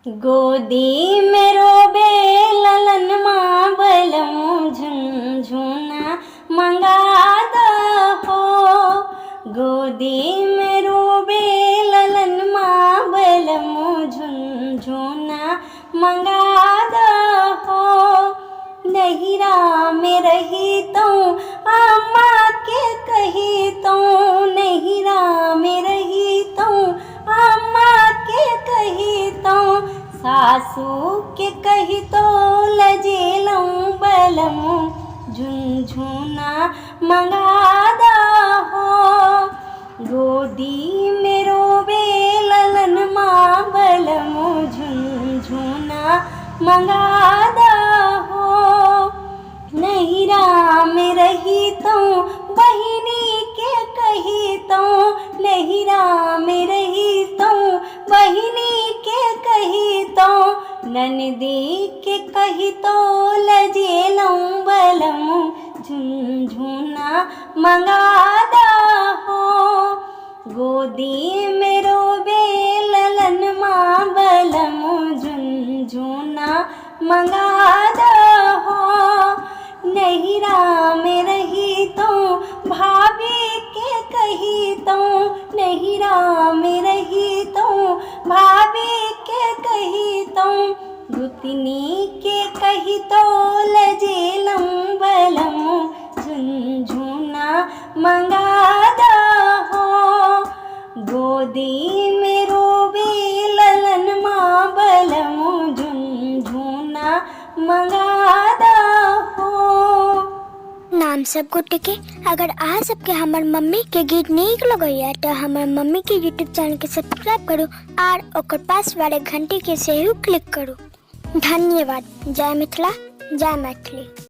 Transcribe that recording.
गोदी में रोबे ललन माँ बलम झुनझुना मंगा दहो। गोदी में रोबे ललन माँ बलम झुनझुना मंगा दहो। नहिरा में रही तो अम्मा के कही तो, नहिरा में रही तो अम्मा के कही तो, सासू के कही तो लजेलम बलम झुनझुना मंगा दहो। गोदी में रोबे ललन माँ बलम झुनझुना मंगा दहो। नहिरा में रही तो बहिनी के कही तो, नहिरा में रही तो बहिनी के कही तो, ननदी के कही तो लजेलम बलम झुनझुना मंगा दहो। गोदी में रोबे ललन माँ बलम झुनझुना मंगा दहो। नहिरा में रही तो भाभी के कही तो, नहिरा में रही तो भाभी के कही तो, दुतनी के कही तो लजेलम बलम झुनझुना मंगा दहो। गोदी में रोबे ललन माँ बलम झुनझुना मंगा दहो। नाम सबको टिके। अगर आज सबके हमार मम्मी के गीत नीक लगैया तो हमार मम्मी के यूट्यूब चैनल के सब्सक्राइब करो और ओकर पास वाले घंटी के सेहू क्लिक करो। धन्यवाद। जय मिथिला, जय मैथिली।